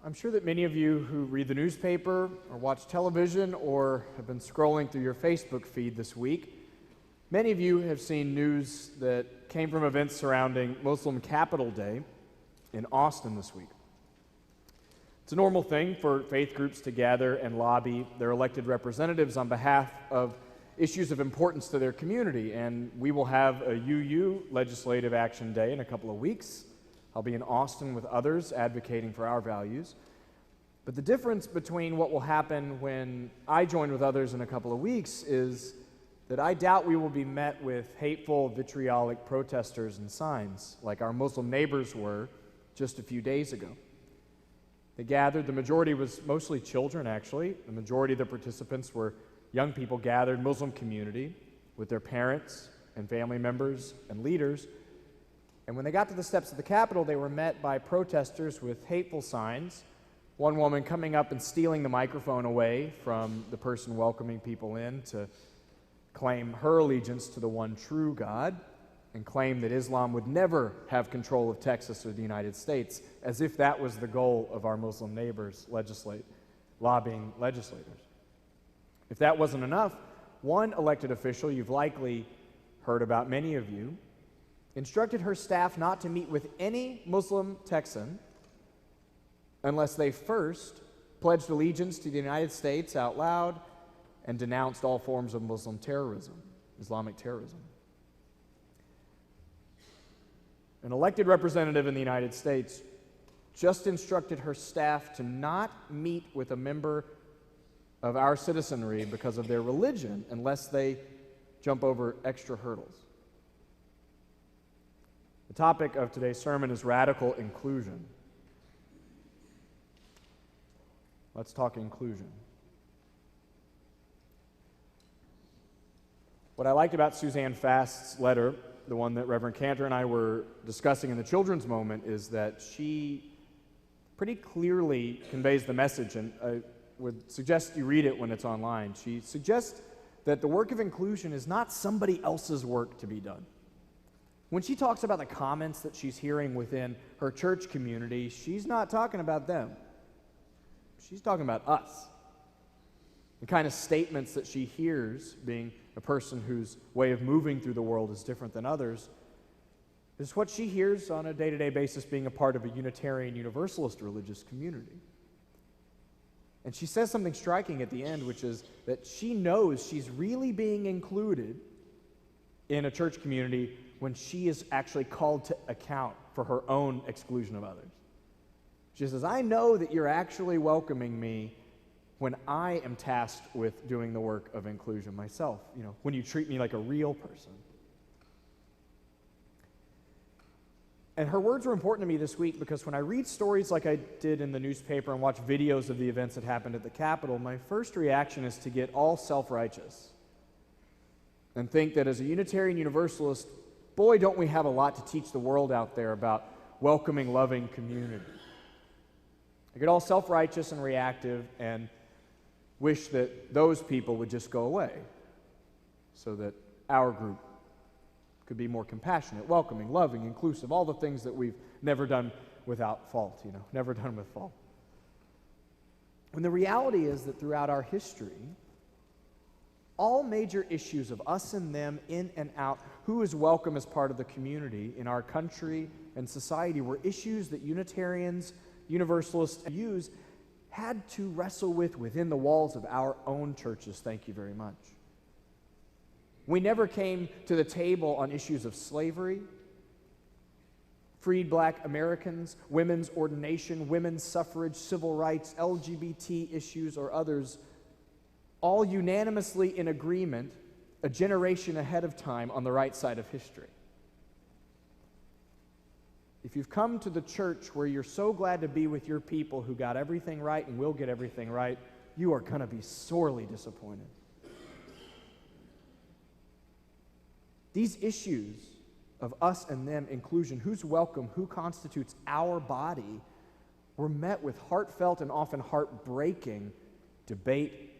I'm sure that many of you who read the newspaper or watch television or have been scrolling through your Facebook feed this week, many of you have seen news that came from events surrounding Muslim Capital Day in Austin this week. It's a normal thing for faith groups to gather and lobby their elected representatives on behalf of issues of importance to their community, and we will have a UU Legislative Action Day in a couple of weeks. I'll be in Austin with others advocating for our values. But the difference between what will happen when I join with others in a couple of weeks is that I doubt we will be met with hateful, vitriolic protesters and signs like our Muslim neighbors were just a few days ago. They gathered, the majority was mostly children actually. The majority of the participants were young people gathered, Muslim community, with their parents and family members and leaders. And when they got to the steps of the Capitol, they were met by protesters with hateful signs. One woman coming up and stealing the microphone away from the person welcoming people in to claim her allegiance to the one true God and claim that Islam would never have control of Texas or the United States, as if that was the goal of our Muslim neighbors lobbying legislators. If that wasn't enough, one elected official you've likely heard about, many of you, instructed her staff not to meet with any Muslim Texan unless they first pledged allegiance to the United States out loud and denounced all forms of Muslim terrorism, Islamic terrorism. An elected representative in the United States just instructed her staff to not meet with a member of our citizenry because of their religion unless they jump over extra hurdles. The topic of today's sermon is radical inclusion. Let's talk inclusion. What I liked about Suzanne Fast's letter, the one that Reverend Cantor and I were discussing in the children's moment, is that she pretty clearly conveys the message, and I would suggest you read it when it's online. She suggests that the work of inclusion is not somebody else's work to be done. When she talks about the comments that she's hearing within her church community, she's not talking about them. She's talking about us. The kind of statements that she hears, being a person whose way of moving through the world is different than others, is what she hears on a day-to-day basis being a part of a Unitarian Universalist religious community. And she says something striking at the end, which is that she knows she's really being included in a church community when she is actually called to account for her own exclusion of others. She says, I know that you're actually welcoming me when I am tasked with doing the work of inclusion myself, when you treat me like a real person. And her words were important to me this week because when I read stories like I did in the newspaper and watch videos of the events that happened at the Capitol, my first reaction is to get all self-righteous and think that as a Unitarian Universalist, boy, don't we have a lot to teach the world out there about welcoming, loving community. I get all self-righteous and reactive and wish that those people would just go away so that our group could be more compassionate, welcoming, loving, inclusive, all the things that we've never done without fault, never done with fault. And the reality is that throughout our history, all major issues of us and them, in and out, who is welcome as part of the community in our country and society were issues that Unitarians, Universalists, and U's had to wrestle with within the walls of our own churches. Thank you very much. We never came to the table on issues of slavery, freed black Americans, women's ordination, women's suffrage, civil rights, LGBT issues, or others, all unanimously in agreement, a generation ahead of time on the right side of history. If you've come to the church where you're so glad to be with your people who got everything right and will get everything right, you are going to be sorely disappointed. These issues of us and them inclusion, who's welcome, who constitutes our body, were met with heartfelt and often heartbreaking debate,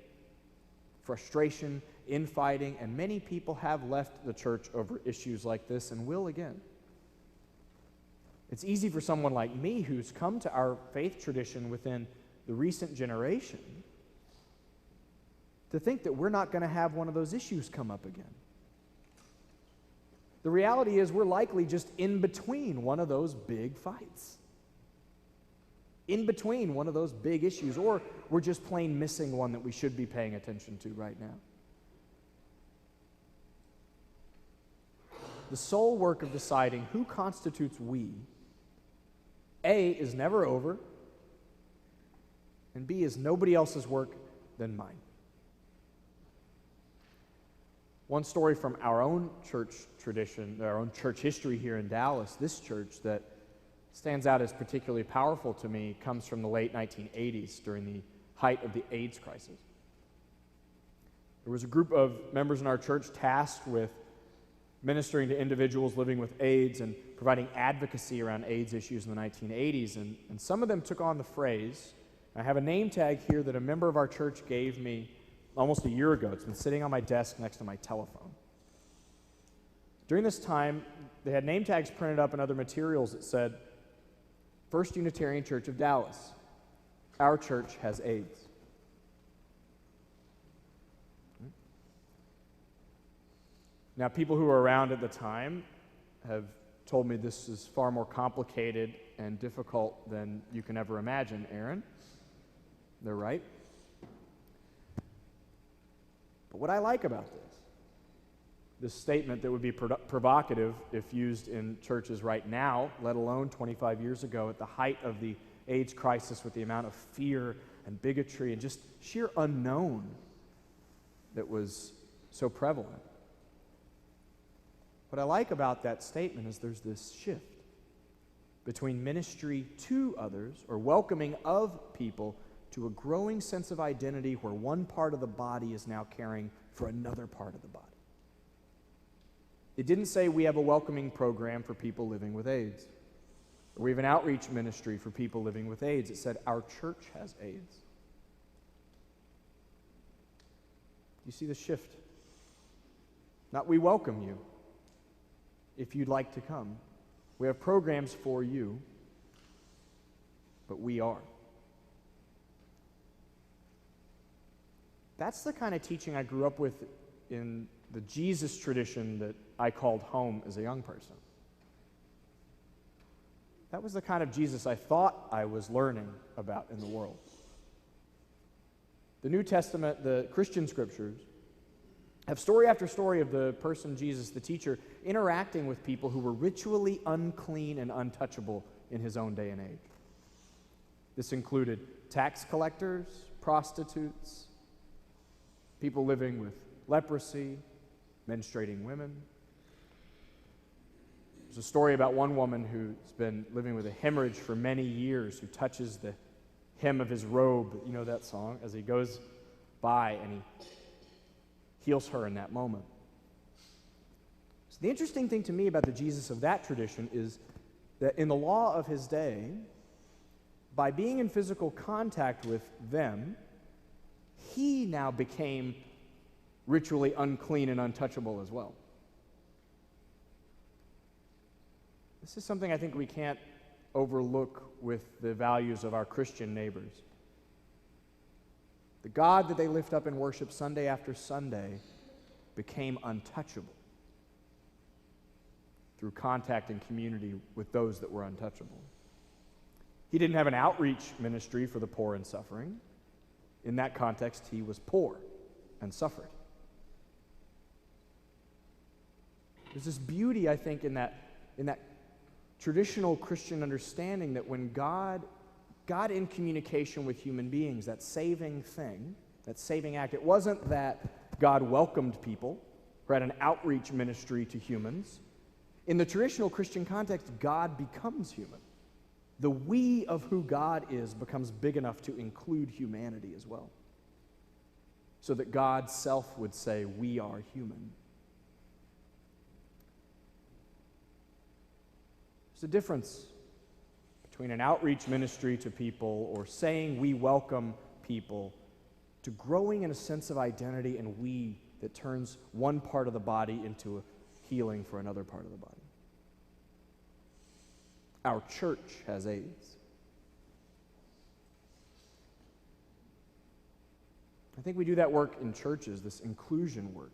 frustration, infighting, and many people have left the church over issues like this and will again. It's easy for someone like me who's come to our faith tradition within the recent generation to think that we're not going to have one of those issues come up again. The reality is we're likely just in between one of those big fights, in between one of those big issues, or we're just plain missing one that we should be paying attention to right now. The sole work of deciding who constitutes we, A, is never over, and B, is nobody else's work than mine. One story from our own church tradition, our own church history here in Dallas, this church that stands out as particularly powerful to me, comes from the late 1980s during the height of the AIDS crisis. There was a group of members in our church tasked with ministering to individuals living with AIDS and providing advocacy around AIDS issues in the 1980s, and some of them took on the phrase. I have a name tag here that a member of our church gave me almost a year ago. It's been sitting on my desk next to my telephone. During this time, they had name tags printed up and other materials that said, First Unitarian Church of Dallas, our church has AIDS. Now, people who were around at the time have told me this is far more complicated and difficult than you can ever imagine, Aaron. They're right. But what I like about this statement that would be provocative if used in churches right now, let alone 25 years ago at the height of the AIDS crisis with the amount of fear and bigotry and just sheer unknown that was so prevalent. What I like about that statement is there's this shift between ministry to others or welcoming of people to a growing sense of identity where one part of the body is now caring for another part of the body. It didn't say we have a welcoming program for people living with AIDS, or we have an outreach ministry for people living with AIDS. It said our church has AIDS. You see the shift? Not we welcome you if you'd like to come. We have programs for you, but we are. That's the kind of teaching I grew up with in the Jesus tradition that I called home as a young person. That was the kind of Jesus I thought I was learning about in the world. The New Testament, the Christian scriptures, have story after story of the person Jesus, the teacher, interacting with people who were ritually unclean and untouchable in his own day and age. This included tax collectors, prostitutes, people living with leprosy, menstruating women. There's a story about one woman who's been living with a hemorrhage for many years, who touches the hem of his robe, you know that song, as he goes by, and he heals her in that moment. So the interesting thing to me about the Jesus of that tradition is that in the law of his day, by being in physical contact with them, he now became ritually unclean and untouchable as well. This is something I think we can't overlook with the values of our Christian neighbors. The God that they lift up in worship Sunday after Sunday became untouchable through contact and community with those that were untouchable. He didn't have an outreach ministry for the poor and suffering. In that context, he was poor and suffered. There's this beauty, I think, in that traditional Christian understanding that when God in communication with human beings, that saving thing, that saving act, it wasn't that God welcomed people or had an outreach ministry to humans. In the traditional Christian context, God becomes human. The we of who God is becomes big enough to include humanity as well, so that God's self would say, we are human. There's a difference between an outreach ministry to people or saying we welcome people to growing in a sense of identity and we that turns one part of the body into a healing for another part of the body. Our church has AIDS. I think we do that work in churches, this inclusion work.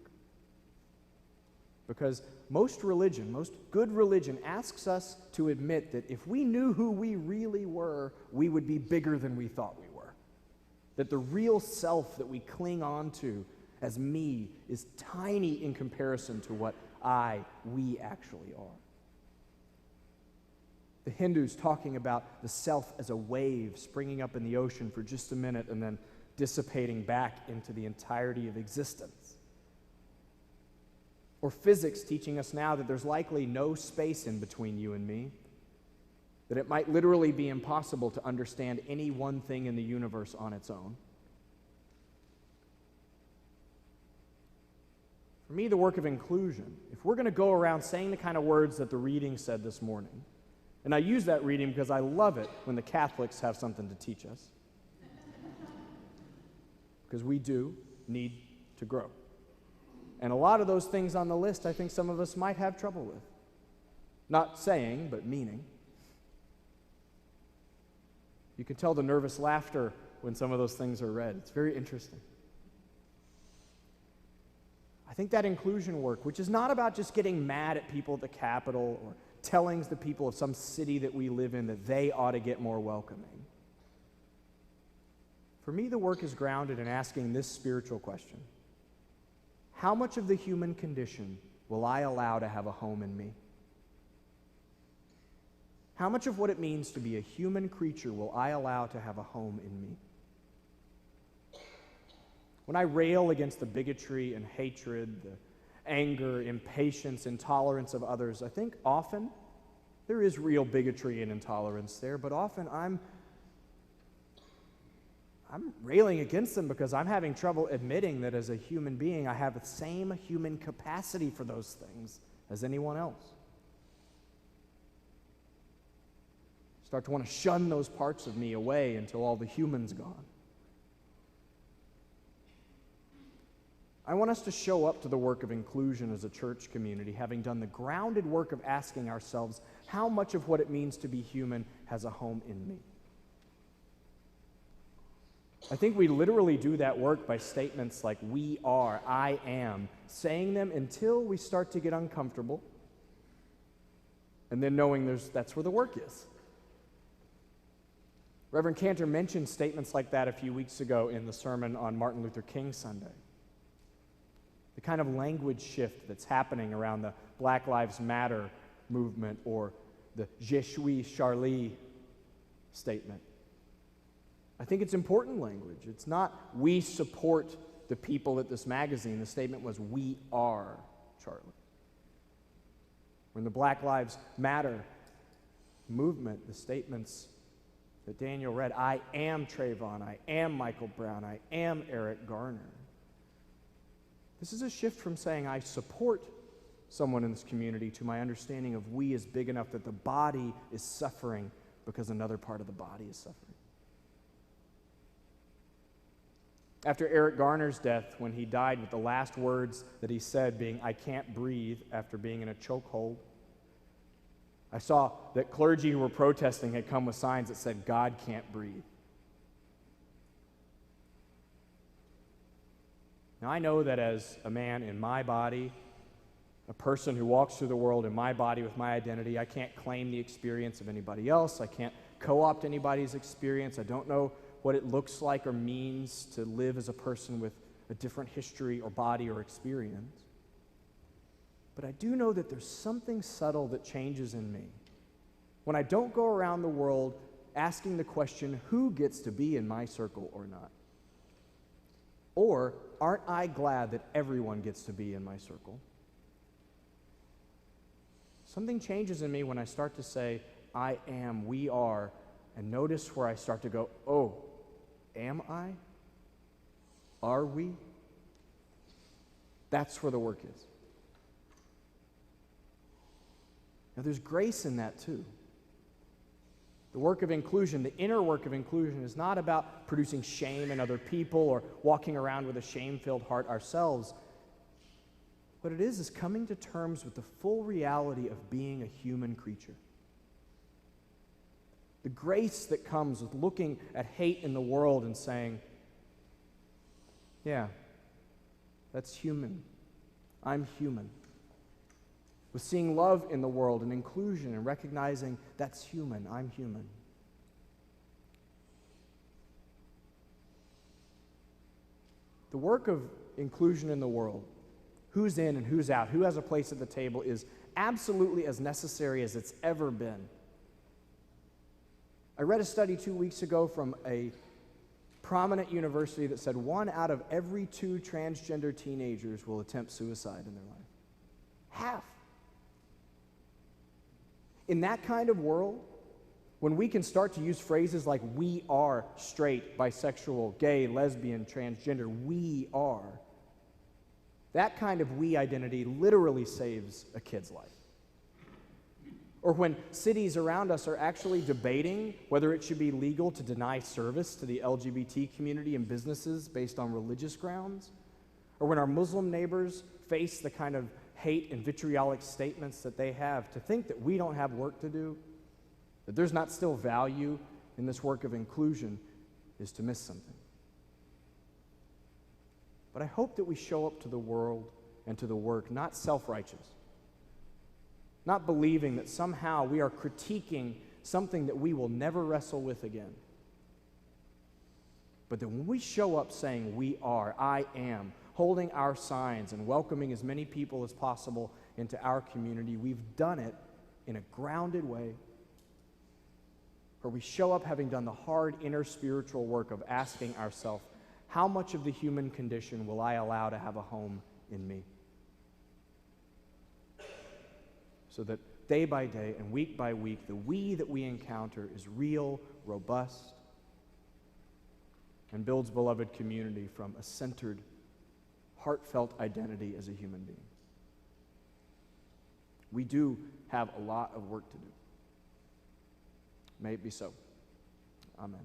Because most religion, most good religion, asks us to admit that if we knew who we really were, we would be bigger than we thought we were. That the real self that we cling on to as me is tiny in comparison to what we actually are. The Hindus talking about the self as a wave springing up in the ocean for just a minute and then dissipating back into the entirety of existence. Or physics teaching us now that there's likely no space in between you and me, that it might literally be impossible to understand any one thing in the universe on its own. For me, the work of inclusion, if we're going to go around saying the kind of words that the reading said this morning, and I use that reading because I love it when the Catholics have something to teach us, because we do need to grow. And a lot of those things on the list, I think some of us might have trouble with. Not saying, but meaning. You can tell the nervous laughter when some of those things are read. It's very interesting. I think that inclusion work, which is not about just getting mad at people at the Capitol or telling the people of some city that we live in that they ought to get more welcoming. For me, the work is grounded in asking this spiritual question. How much of the human condition will I allow to have a home in me? How much of what it means to be a human creature will I allow to have a home in me? When I rail against the bigotry and hatred, the anger, impatience, intolerance of others, I think often there is real bigotry and intolerance there, but often I'm railing against them because I'm having trouble admitting that as a human being, I have the same human capacity for those things as anyone else. Start to want to shun those parts of me away until all the human's gone. I want us to show up to the work of inclusion as a church community, having done the grounded work of asking ourselves, how much of what it means to be human has a home in me? I think we literally do that work by statements like we are, I am, saying them until we start to get uncomfortable, and then knowing that's where the work is. Reverend Cantor mentioned statements like that a few weeks ago in the sermon on Martin Luther King Sunday. The kind of language shift that's happening around the Black Lives Matter movement or the Je suis Charlie statement. I think it's important language. It's not we support the people at this magazine. The statement was we are Charlie. When the Black Lives Matter movement, the statements that Daniel read, I am Trayvon, I am Michael Brown, I am Eric Garner. This is a shift from saying I support someone in this community to my understanding of we is big enough that the body is suffering because another part of the body is suffering. After Eric Garner's death, when he died with the last words that he said being, I can't breathe after being in a chokehold, I saw that clergy who were protesting had come with signs that said, God can't breathe. Now, I know that as a man in my body, a person who walks through the world in my body with my identity, I can't claim the experience of anybody else. I can't co-opt anybody's experience. I don't know what it looks like or means to live as a person with a different history or body or experience. But I do know that there's something subtle that changes in me when I don't go around the world asking the question, who gets to be in my circle or not? Or, aren't I glad that everyone gets to be in my circle? Something changes in me when I start to say, I am, we are, and notice where I start to go, oh, am I? Are we? That's where the work is. Now, there's grace in that too. The work of inclusion, the inner work of inclusion, is not about producing shame in other people or walking around with a shame-filled heart ourselves. What it is coming to terms with the full reality of being a human creature. The grace that comes with looking at hate in the world and saying, yeah, that's human. I'm human. With seeing love in the world and inclusion and recognizing that's human. I'm human. The work of inclusion in the world, who's in and who's out, who has a place at the table, is absolutely as necessary as it's ever been. I read a study 2 weeks ago from a prominent university that said 1 out of every 2 transgender teenagers will attempt suicide in their life. Half. In that kind of world, when we can start to use phrases like we are straight, bisexual, gay, lesbian, transgender, we are, that kind of we identity literally saves a kid's life. Or when cities around us are actually debating whether it should be legal to deny service to the LGBT community and businesses based on religious grounds, or when our Muslim neighbors face the kind of hate and vitriolic statements that they have, to think that we don't have work to do, that there's not still value in this work of inclusion, is to miss something. But I hope that we show up to the world and to the work not self-righteous, not believing that somehow we are critiquing something that we will never wrestle with again. But that when we show up saying we are, I am, holding our signs and welcoming as many people as possible into our community, we've done it in a grounded way, where we show up having done the hard inner spiritual work of asking ourselves, how much of the human condition will I allow to have a home in me? So that day by day and week by week, the we that we encounter is real, robust, and builds beloved community from a centered, heartfelt identity as a human being. We do have a lot of work to do. May it be so. Amen.